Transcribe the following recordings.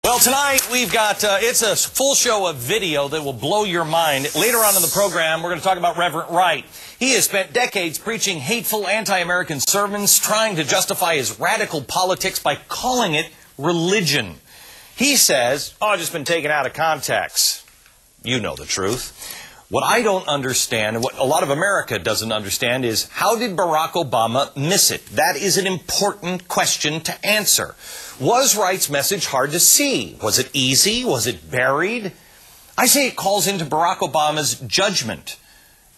Well, tonight we've got, it's a full show of video that will blow your mind. Later on in the program, we're going to talk about Reverend Wright. He has spent decades preaching hateful anti-American sermons, trying to justify his radical politics by calling it religion. He says, oh, it's just been taken out of context. You know the truth. What I don't understand, and what a lot of America doesn't understand, is how did Barack Obama miss it? That is an important question to answer. Was Wright's message hard to see? Was it easy? Was it buried? I say it calls into Barack Obama's judgment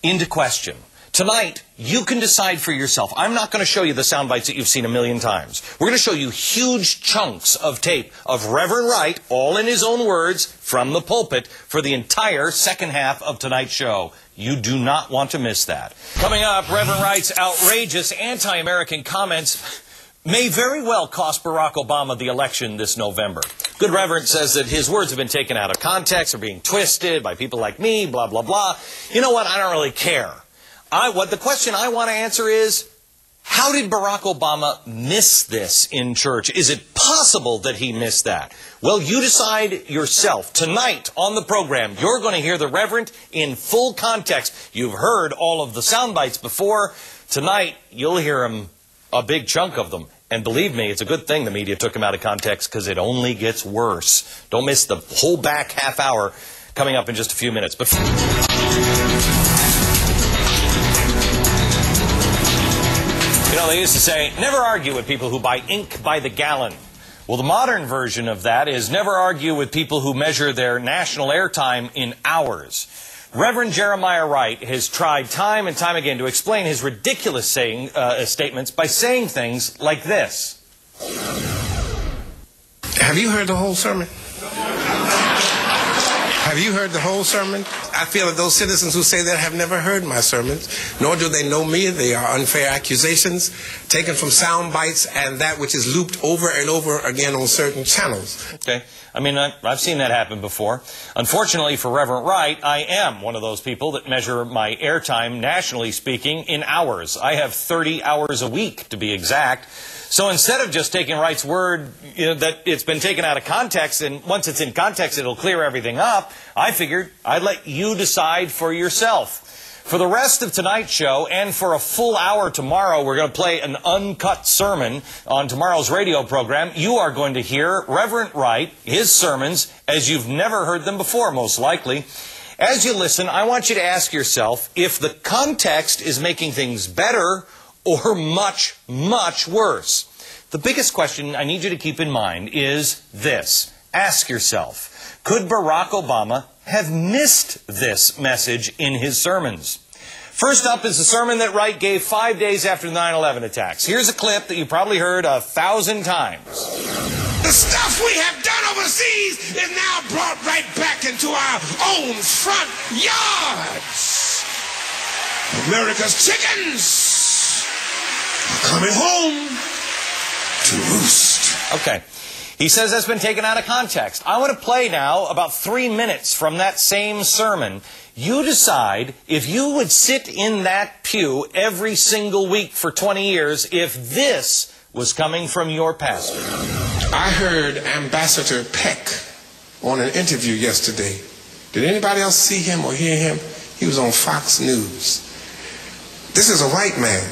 into question. Tonight, you can decide for yourself. I'm not going to show you the sound bites that you've seen a million times. We're going to show you huge chunks of tape of Reverend Wright, all in his own words, from the pulpit, for the entire second half of tonight's show. You do not want to miss that. Coming up, Reverend Wright's outrageous anti-American comments may very well cost Barack Obama the election this November. Good Reverend says that his words have been taken out of context, are being twisted by people like me, blah, blah, blah. You know what? I don't really care. The question I want to answer is, how did Barack Obama miss this in church? Is it possible that he missed that? Well, you decide yourself. Tonight on the program, you're going to hear the Reverend in full context. You've heard all of the sound bites before. Tonight, you'll hear him, a big chunk of them. And believe me, it's a good thing the media took him out of context, because it only gets worse. Don't miss the whole back half hour coming up in just a few minutes. But you know, they used to say, never argue with people who buy ink by the gallon. Well, the modern version of that is never argue with people who measure their national airtime in hours. Reverend Jeremiah Wright has tried time and time again to explain his ridiculous statements by saying things like this. Have you heard the whole sermon? Have you heard the whole sermon? I feel that those citizens who say that have never heard my sermons, nor do they know me. They are unfair accusations taken from sound bites and that which is looped over and over again on certain channels. Okay. I mean, I've seen that happen before. Unfortunately for Reverend Wright, I am one of those people that measure my airtime, nationally speaking, in hours. I have 30 hours a week, to be exact. So instead of just taking Wright's word, that it's been taken out of context, and once it's in context, it'll clear everything up, I figured I'd let you decide for yourself. For the rest of tonight's show, and for a full hour tomorrow, we're going to play an uncut sermon on tomorrow's radio program. You are going to hear Reverend Wright, his sermons, as you've never heard them before, most likely. As you listen, I want you to ask yourself if the context is making things better or much, much worse. The biggest question I need you to keep in mind is this. Ask yourself, could Barack Obama have missed this message in his sermons? First up is the sermon that Wright gave 5 days after the 9/11 attacks. Here's a clip that you probably heard 1,000 times. The stuff we have done overseas is now brought right back into our own front yards. America's chickens coming home to roost. Okay. He says that's been taken out of context. I want to play now about 3 minutes from that same sermon. You decide if you would sit in that pew every single week for 20 years if this was coming from your pastor. I heard Ambassador Peck on an interview yesterday. Did anybody else see him or hear him? He was on Fox News. This is a white man.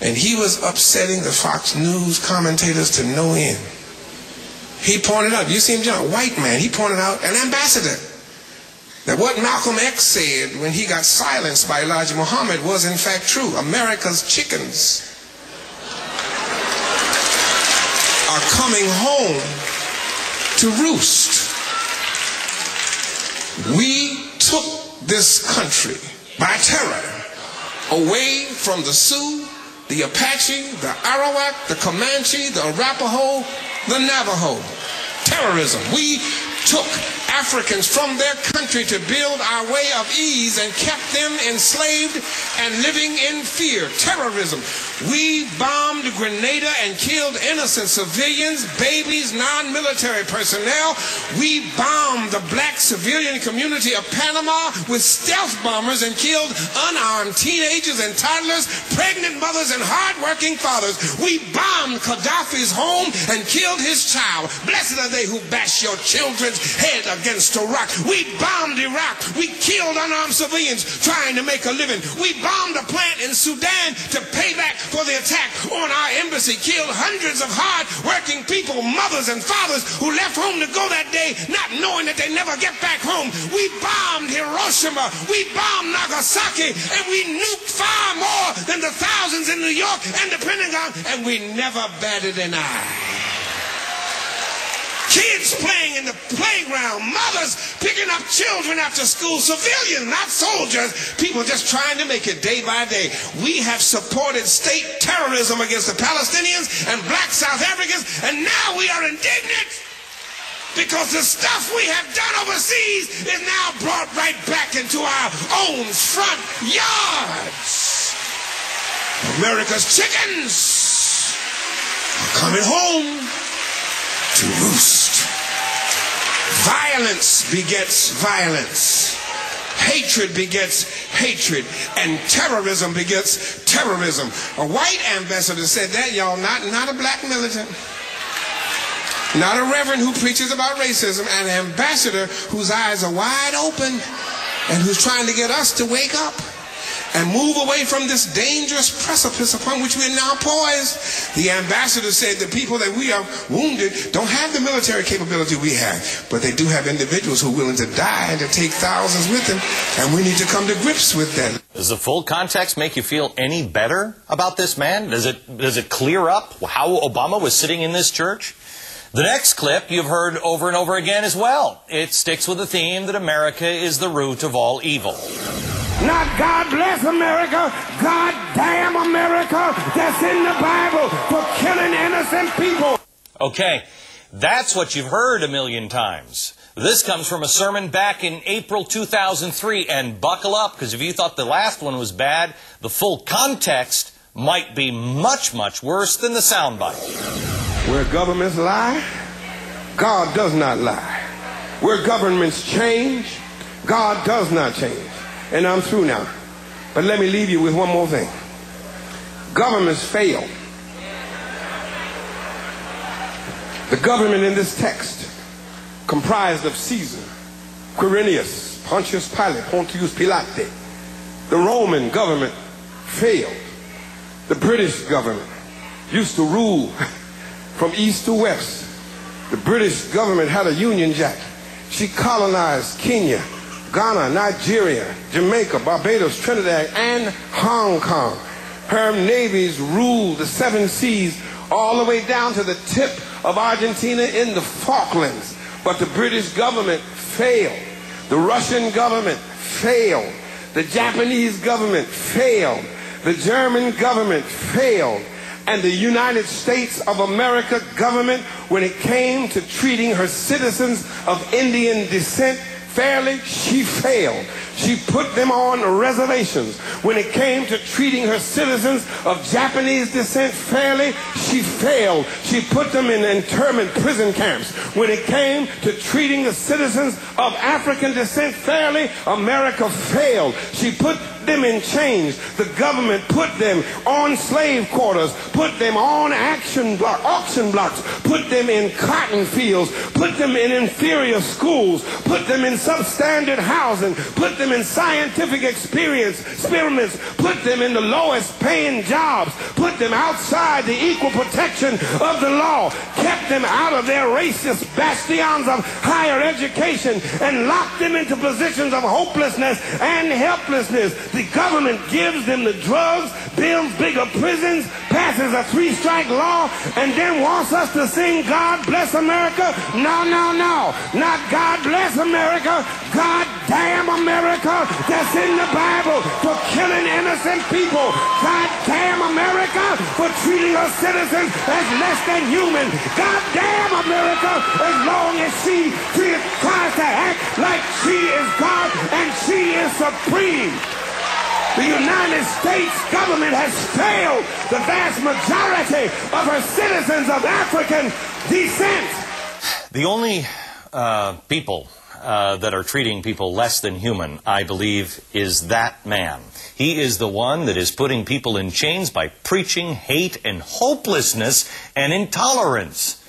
And he was upsetting the Fox News commentators to no end. He pointed out, you see him, John, white man, he pointed out an ambassador. That what Malcolm X said when he got silenced by Elijah Muhammad was in fact true. America's chickens are coming home to roost. We took this country by terror away from the Sioux, the Apache, the Arawak, the Comanche, the Arapaho, the Navajo. Terrorism. We took Africans from their country to build our way of ease and kept them enslaved and living in fear. Terrorism. We bombed Grenada and killed innocent civilians, babies, non-military personnel. We bombed the black civilian community of Panama with stealth bombers and killed unarmed teenagers and toddlers, pregnant mothers and hard-working fathers. We bombed Gaddafi's home and killed his child. Blessed are they who bash your children's head against a rock. We bombed Iraq. We killed unarmed civilians trying to make a living. We bombed a plant in Sudan to pay back for the attack on our embassy, killed hundreds of hard-working people, mothers and fathers who left home to go that day not knowing that they never get back home. We bombed Hiroshima, we bombed Nagasaki, and we nuked far more than the thousands in New York and the Pentagon, and we never batted an eye. Kids playing in the playground, mothers picking up children after school, civilians, not soldiers, people just trying to make it day by day. We have supported state terrorism against the Palestinians and black South Africans, and now we are indignant because the stuff we have done overseas is now brought right back into our own front yards. America's chickens are coming home to roost. Violence begets violence. Hatred begets hatred. And terrorism begets terrorism. A white ambassador said that, y'all, not a black militant. Not a reverend who preaches about racism. An ambassador whose eyes are wide open and who's trying to get us to wake up and move away from this dangerous precipice upon which we are now poised. The ambassador said the people that we are wounded don't have the military capability we have, but they do have individuals who are willing to die and to take thousands with them, and we need to come to grips with that. Does the full context make you feel any better about this man? Does it clear up how Obama was sitting in this church? The next clip you've heard over and over again as well. It sticks with the theme that America is the root of all evil. Not God bless America, God damn America, that's in the Bible for killing innocent people. Okay, that's what you've heard a million times. This comes from a sermon back in April 2003, and buckle up, because if you thought the last one was bad, the full context might be much, much worse than the soundbite. Where governments lie, God does not lie. Where governments change, God does not change. And I'm through now. But let me leave you with one more thing. Governments fail. The government in this text, comprised of Caesar, Quirinius, Pontius Pilate, Pontius Pilate. The Roman government failed. The British government used to rule from east to west. The British government had a Union Jack. She colonized Kenya, Ghana, Nigeria, Jamaica, Barbados, Trinidad, and Hong Kong. Her navies ruled the 7 seas all the way down to the tip of Argentina in the Falklands. But the British government failed. The Russian government failed. The Japanese government failed. The German government failed. And the United States of America government, when it came to treating her citizens of Indian descent fairly, she failed. She put them on reservations. When it came to treating her citizens of Japanese descent fairly, she failed. She put them in internment prison camps. When it came to treating the citizens of African descent fairly, America failed. She put them in chains. The government put them on slave quarters, put them on auction blocks, put them in cotton fields, put them in inferior schools, put them in substandard housing, put them in scientific experiments, put them in the lowest paying jobs, put them outside the equal protection of the law, kept them out of their racist bastions of higher education, and locked them into positions of hopelessness and helplessness. The government gives them the drugs, builds bigger prisons, passes a 3-strike law, and then wants us to sing God Bless America? No, no, no. Not God Bless America. God damn America, that's in the Bible for killing innocent people. God damn America for treating her citizens as less than human. God damn America as long as she tries to act like she is God and she is supreme. The United States government has failed the vast majority of her citizens of African descent. The only people that are treating people less than human, I believe, is that man. He is the one that is putting people in chains by preaching hate and hopelessness and intolerance.